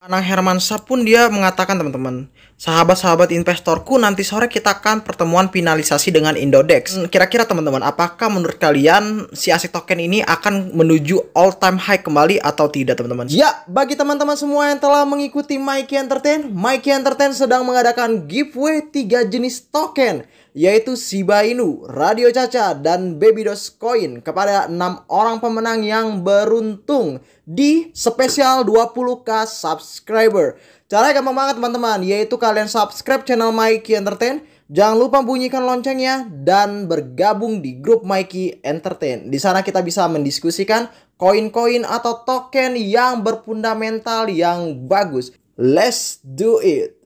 Anang Hermansyah pun dia mengatakan teman-teman, sahabat-sahabat investorku nanti sore kita akan pertemuan finalisasi dengan Indodex. Kira-kira teman-teman, apakah menurut kalian si ASIC token ini akan menuju all time high kembali atau tidak teman-teman? Ya, bagi teman-teman semua yang telah mengikuti Mikey Entertain sedang mengadakan giveaway 3 jenis token, yaitu Shiba Inu, Radio Caca, dan Baby Dogecoin kepada 6 orang pemenang yang beruntung di spesial 20k subscriber. Caranya gampang banget teman-teman, yaitu kalian subscribe channel Mikey Entertain, jangan lupa bunyikan loncengnya, dan bergabung di grup Mikey Entertain. Di sana kita bisa mendiskusikan koin-koin atau token yang berfundamental yang bagus. Let's do it.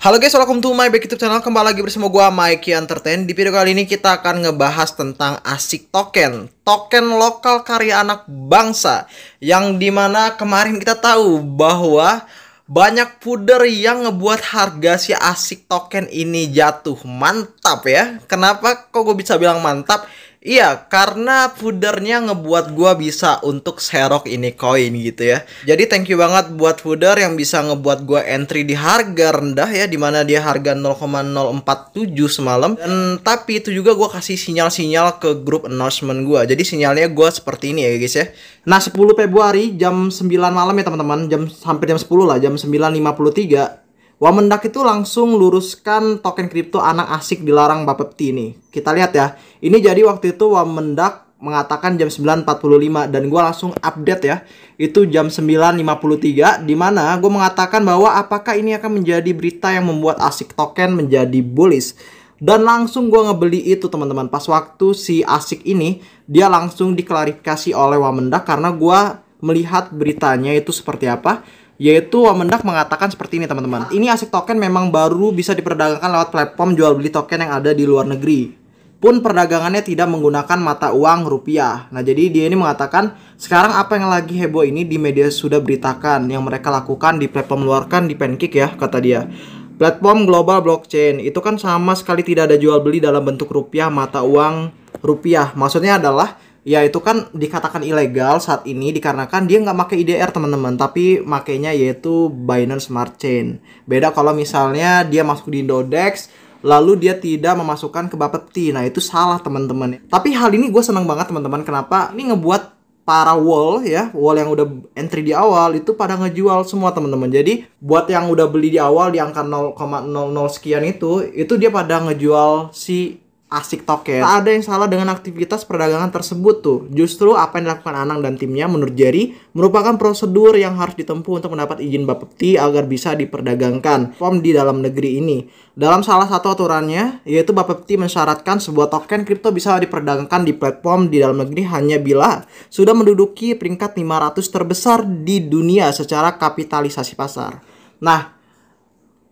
Halo guys, welcome to my back YouTube channel. Kembali lagi bersama gua Mikey Entertain. Di video kali ini kita akan ngebahas tentang ASIC token, token lokal karya anak bangsa, yang dimana kemarin kita tahu bahwa banyak pooder yang ngebuat harga si ASIC token ini jatuh. Mantap ya. Kenapa kok gue bisa bilang mantap? Iya, karena foodernya ngebuat gua bisa untuk serok ini koin gitu ya. Jadi thank you banget buat fooder yang bisa ngebuat gua entry di harga rendah ya, dimana dia harga 0,047 semalam. Dan tapi itu juga gua kasih sinyal-sinyal ke grup announcement gua. Jadi sinyalnya gua seperti ini ya guys ya. Nah 10 Februari jam 9 malam ya teman-teman, hampir jam 10 lah, jam 9.53. Wamendak itu langsung luruskan token kripto anak ASIC dilarang Bapepti ini. Kita lihat ya. Ini jadi waktu itu Wamendak mengatakan jam 9.45 dan gue langsung update ya. Itu jam 9.53 di mana gue mengatakan bahwa apakah ini akan menjadi berita yang membuat ASIC token menjadi bullish. Dan langsung gue ngebeli itu teman-teman. Pas waktu si ASIC ini dia langsung diklarifikasi oleh Wamendak karena gue melihat beritanya itu seperti apa. Yaitu Wamendak mengatakan seperti ini teman-teman. Ini ASIC token memang baru bisa diperdagangkan lewat platform jual beli token yang ada di luar negeri. Pun perdagangannya tidak menggunakan mata uang rupiah. Nah jadi dia ini mengatakan sekarang apa yang lagi heboh ini di media sudah beritakan yang mereka lakukan di platform luar kan di Pancake ya kata dia. Platform global blockchain itu kan sama sekali tidak ada jual beli dalam bentuk rupiah mata uang rupiah. Maksudnya adalah ya itu kan dikatakan ilegal saat ini dikarenakan dia nggak pakai IDR teman-teman, tapi makainya yaitu Binance Smart Chain. Beda kalau misalnya dia masuk di Indodex lalu dia tidak memasukkan ke Bapepti. Nah itu salah teman-teman. Tapi hal ini gue senang banget teman-teman. Kenapa? Ini ngebuat para wall yang udah entry di awal itu pada ngejual semua teman-teman. Jadi buat yang udah beli di awal di angka 0,00 sekian itu dia pada ngejual si ASIC token. Tak ada yang salah dengan aktivitas perdagangan tersebut tuh. Justru apa yang dilakukan Anang dan timnya menurut Jerry merupakan prosedur yang harus ditempuh untuk mendapat izin Bapepti agar bisa diperdagangkan form di dalam negeri ini. Dalam salah satu aturannya, yaitu Bapepti mensyaratkan sebuah token kripto bisa diperdagangkan di platform di dalam negeri hanya bila sudah menduduki peringkat 500 terbesar di dunia secara kapitalisasi pasar. Nah,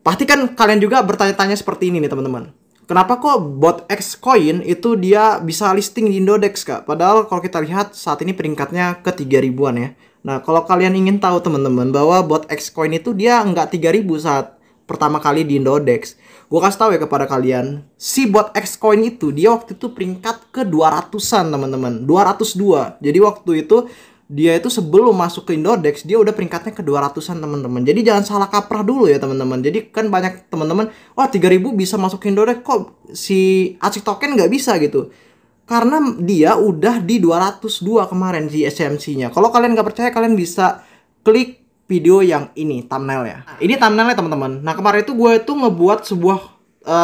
pasti kan kalian juga bertanya-tanya seperti ini nih teman-teman. Kenapa kok BotX Coin itu dia bisa listing di Indodex kak? Padahal kalau kita lihat saat ini peringkatnya ke 3000-an ya. Nah kalau kalian ingin tahu teman-teman bahwa BotX Coin itu dia nggak 3000 saat pertama kali di Indodex. Gue kasih tahu ya kepada kalian. Si BotX Coin itu dia waktu itu peringkat ke 200-an teman-teman. 202. Jadi waktu itu dia itu sebelum masuk ke Indodex dia udah peringkatnya ke 200-an teman-teman. Jadi jangan salah kaprah dulu ya teman-teman. Jadi kan banyak teman-teman, wah 3000 bisa masuk ke Indodex, kok si ASIC token nggak bisa gitu. Karena dia udah di 202 kemarin di SMC-nya. Kalau kalian nggak percaya kalian bisa klik video yang ini thumbnailnya. Nah, ini thumbnailnya teman-teman. Nah kemarin itu gue itu ngebuat sebuah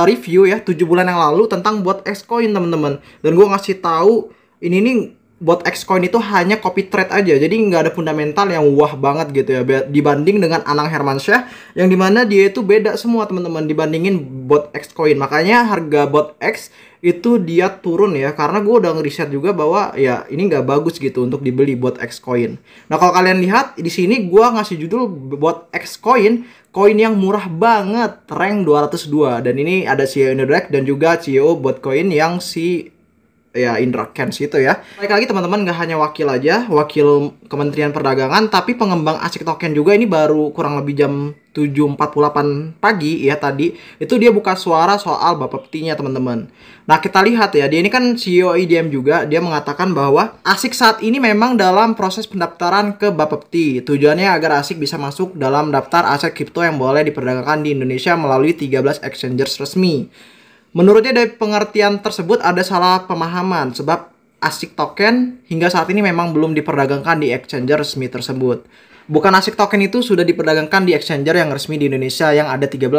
review ya 7 bulan yang lalu tentang BotX Coin teman-teman. Dan gue ngasih tahu ini nih BotX Coin itu hanya copy trade aja, jadi nggak ada fundamental yang wah banget gitu ya dibanding dengan Anang Hermansyah yang dimana dia itu beda semua teman-teman dibandingin BotX Coin. Makanya harga BotX itu dia turun ya karena gue udah ngeriset juga bahwa ya ini nggak bagus gitu untuk dibeli BotX Coin. Nah kalau kalian lihat di sini gue ngasih judul BotX Coin, koin yang murah banget, rank 202, dan ini ada CEO Indodex dan juga CEO Botcoin yang si ya Indra Kens itu ya. Baik lagi teman-teman, nggak hanya wakil aja, wakil Kementerian Perdagangan, tapi pengembang ASIC token juga ini baru kurang lebih jam 7.48 pagi ya tadi, itu dia buka suara soal Bapepti-nya teman-teman. Nah kita lihat ya, dia ini kan CEO IDM juga, dia mengatakan bahwa ASIC saat ini memang dalam proses pendaftaran ke Bapepti. Tujuannya agar ASIC bisa masuk dalam daftar aset kripto yang boleh diperdagangkan di Indonesia melalui 13 exchanges resmi. Menurutnya dari pengertian tersebut ada salah pemahaman, sebab ASIC token hingga saat ini memang belum diperdagangkan di exchanger resmi tersebut. Bukan ASIC token itu sudah diperdagangkan di exchanger yang resmi di Indonesia yang ada 13.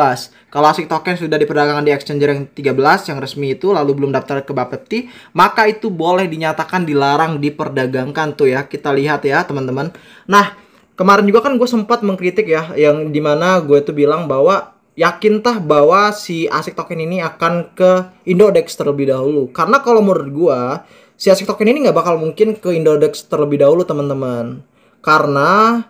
Kalau ASIC token sudah diperdagangkan di exchanger yang 13 yang resmi itu lalu belum daftar ke Bapepti, maka itu boleh dinyatakan dilarang diperdagangkan tuh ya. Kita lihat ya teman-teman. Nah, kemarin juga kan gue sempat mengkritik ya, yang dimana gue tuh bilang bahwa yakintah bahwa si ASIC token ini akan ke Indodex terlebih dahulu. Karena kalau menurut gue, si ASIC token ini nggak bakal mungkin ke Indodex terlebih dahulu teman-teman. Karena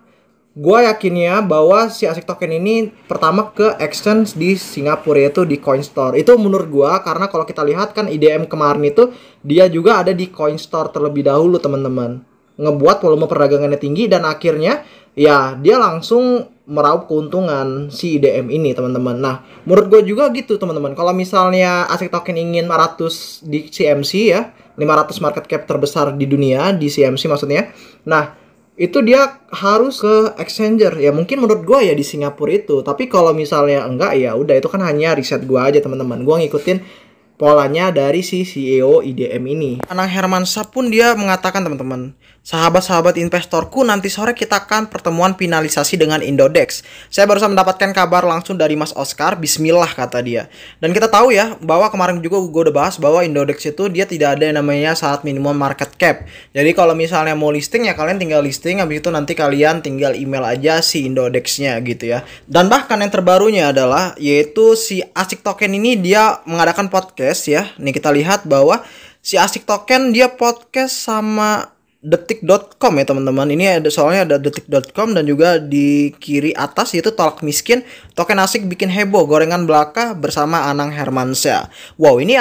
gue yakinnya bahwa si ASIC token ini pertama ke exchange di Singapura, yaitu di Coinstore. Itu menurut gue, karena kalau kita lihat kan IDM kemarin itu dia juga ada di Coinstore terlebih dahulu teman-teman. Ngebuat volume perdagangannya tinggi dan akhirnya ya dia langsung meraup keuntungan si IDM ini teman-teman. Nah menurut gue juga gitu teman-teman. Kalau misalnya ASIC token ingin 500 di CMC ya, 500 market cap terbesar di dunia di CMC maksudnya. Nah itu dia harus ke exchanger ya, mungkin menurut gue ya di Singapura itu. Tapi kalau misalnya enggak ya udah, itu kan hanya riset gue aja teman-teman. Gue ngikutin polanya dari si CEO IDM ini. Anang Hermansyah pun dia mengatakan teman-teman, sahabat-sahabat investorku, nanti sore kita akan pertemuan finalisasi dengan Indodex. Saya baru saja mendapatkan kabar langsung dari Mas Oscar, bismillah kata dia. Dan kita tahu ya bahwa kemarin juga gue udah bahas bahwa Indodex itu dia tidak ada yang namanya syarat minimum market cap. Jadi kalau misalnya mau listing ya kalian tinggal listing, habis itu nanti kalian tinggal email aja si Indodexnya gitu ya. Dan bahkan yang terbarunya adalah yaitu si ASIC token ini dia mengadakan podcast ya. Nih kita lihat bahwa si ASIC token dia podcast sama detik.com ya teman-teman. Ini ada soalnya ada detik.com dan juga di kiri atas itu tolak miskin, token ASIC bikin heboh, gorengan belaka bersama Anang Hermansyah. Wow, ini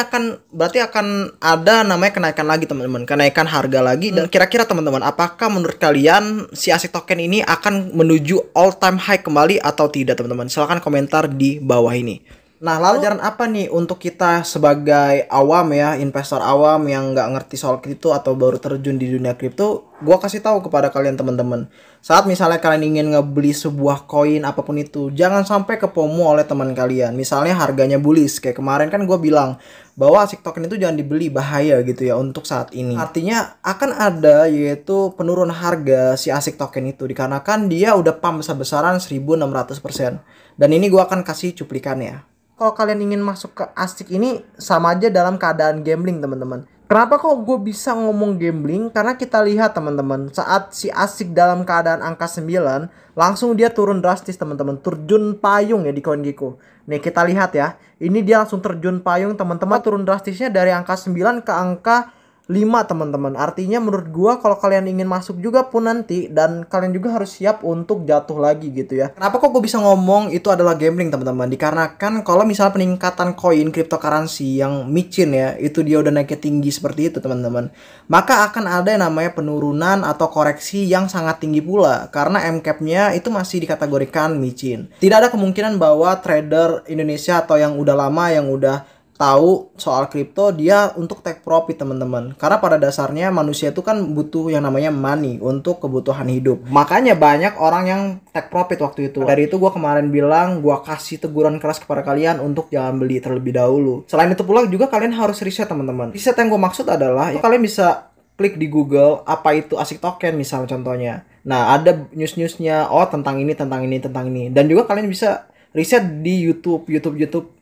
berarti akan ada namanya kenaikan lagi teman-teman, kenaikan harga lagi. Dan kira-kira teman-teman, apakah menurut kalian si ASIC token ini akan menuju all time high kembali atau tidak teman-teman? Silahkan komentar di bawah ini. Nah, lalu pelajaran apa nih untuk kita sebagai awam ya, investor awam yang nggak ngerti soal kripto atau baru terjun di dunia kripto? Gua kasih tahu kepada kalian teman-teman. Saat misalnya kalian ingin ngebeli sebuah koin apapun itu, jangan sampai kepomo oleh teman kalian. Misalnya harganya bullish, kayak kemarin kan gue bilang bahwa ASIC token itu jangan dibeli, bahaya gitu ya untuk saat ini. Artinya akan ada yaitu penurunan harga si ASIC token itu dikarenakan dia udah pump besar-besaran 1600%. Dan ini gue akan kasih cuplikannya. Kalau kalian ingin masuk ke ASIC ini sama aja dalam keadaan gambling teman-teman. Kenapa kok gue bisa ngomong gambling? Karena kita lihat teman-teman, saat si ASIC dalam keadaan angka 9, langsung dia turun drastis teman-teman. Terjun payung ya di CoinGecko. Nih kita lihat ya, ini dia langsung terjun payung teman-teman. Turun drastisnya dari angka 9 ke angka 5 teman-teman. Artinya menurut gua kalau kalian ingin masuk juga pun nanti, dan kalian juga harus siap untuk jatuh lagi gitu ya. Kenapa kok gue bisa ngomong itu adalah gambling teman-teman? Dikarenakan kalau misalnya peningkatan koin cryptocurrency yang micin ya, itu dia udah naiknya tinggi seperti itu teman-teman, maka akan ada yang namanya penurunan atau koreksi yang sangat tinggi pula. Karena MCAP-nya itu masih dikategorikan micin. Tidak ada kemungkinan bahwa trader Indonesia atau yang udah lama, yang udah tahu soal kripto dia untuk take profit teman-teman. Karena pada dasarnya manusia itu kan butuh yang namanya money untuk kebutuhan hidup. Makanya banyak orang yang take profit waktu itu. Dari itu gue kemarin bilang gue kasih teguran keras kepada kalian untuk jangan beli terlebih dahulu. Selain itu pula juga kalian harus riset teman-teman. Riset yang gue maksud adalah ya, kalian bisa klik di Google apa itu ASIC token misalnya contohnya. Nah ada news-newsnya, oh tentang ini, tentang ini, tentang ini. Dan juga kalian bisa riset di YouTube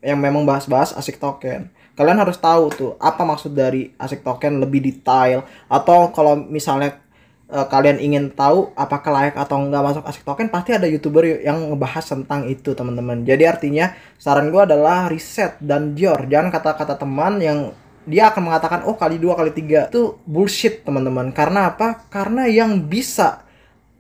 yang memang bahas-bahas ASIC token. Kalian harus tahu tuh apa maksud dari ASIC token lebih detail. Atau kalau misalnya kalian ingin tahu apakah layak atau enggak masuk ASIC token, pasti ada YouTuber yang ngebahas tentang itu teman-teman. Jadi artinya saran gue adalah riset dan jor. Jangan kata-kata teman yang dia akan mengatakan oh kali 2 kali 3 itu bullshit teman-teman. Karena apa? Karena yang bisa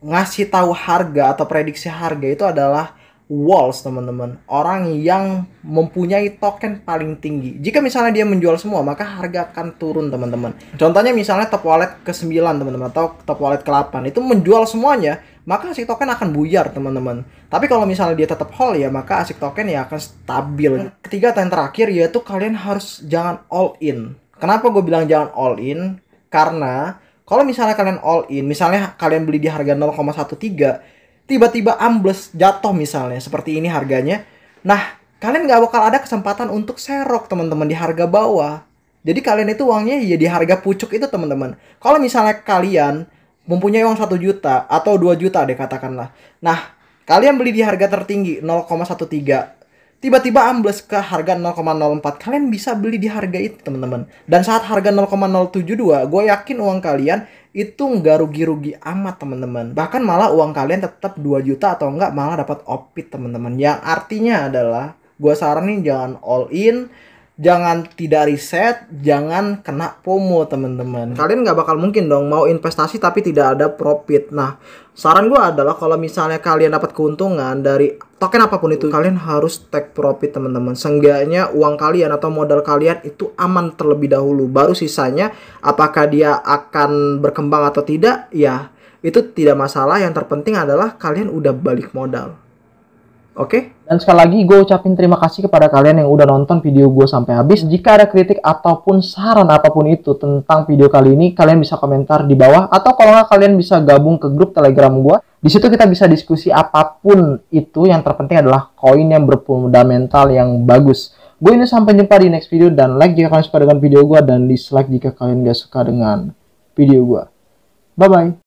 ngasih tahu harga atau prediksi harga itu adalah Walls teman-teman, orang yang mempunyai token paling tinggi. Jika misalnya dia menjual semua, maka harga akan turun teman-teman. Contohnya misalnya top wallet ke-9 teman-teman, atau top wallet ke-8 itu menjual semuanya, maka ASIC token akan buyar teman-teman. Tapi kalau misalnya dia tetap hold ya, maka ASIC token ya akan stabil. Ketiga dan terakhir yaitu kalian harus jangan all in. Kenapa gue bilang jangan all in? Karena kalau misalnya kalian all in, misalnya kalian beli di harga 0,13, tiba-tiba ambles jatuh misalnya seperti ini harganya. Nah, kalian nggak bakal ada kesempatan untuk serok teman-teman di harga bawah. Jadi kalian itu uangnya ya di harga pucuk itu teman-teman. Kalau misalnya kalian mempunyai uang 1 juta atau 2 juta deh katakanlah. Nah, kalian beli di harga tertinggi 0,13. Tiba-tiba ambles ke harga 0,04. Kalian bisa beli di harga itu teman-teman. Dan saat harga 0,072, gue yakin uang kalian itu nggak rugi-rugi amat teman-teman. Bahkan malah uang kalian tetap 2 juta atau enggak malah dapat opit teman-teman. Yang artinya adalah gue saranin jangan all in, jangan tidak riset, jangan kena FOMO teman-teman. Kalian nggak bakal mungkin dong mau investasi tapi tidak ada profit. Nah, saran gue adalah kalau misalnya kalian dapat keuntungan dari token apapun itu, kalian harus take profit teman-teman. Seenggaknya uang kalian atau modal kalian itu aman terlebih dahulu. Baru sisanya apakah dia akan berkembang atau tidak, ya itu tidak masalah. Yang terpenting adalah kalian udah balik modal. Oke? Dan sekali lagi gue ucapin terima kasih kepada kalian yang udah nonton video gue sampai habis. Jika ada kritik ataupun saran apapun itu tentang video kali ini, kalian bisa komentar di bawah. Atau kalau nggak, kalian bisa gabung ke grup Telegram gue. Di situ kita bisa diskusi apapun itu. Yang terpenting adalah koin yang berfundamental yang bagus. Gue ini sampai jumpa di next video. Dan like jika kalian suka dengan video gue. Dan dislike jika kalian gak suka dengan video gue. Bye-bye.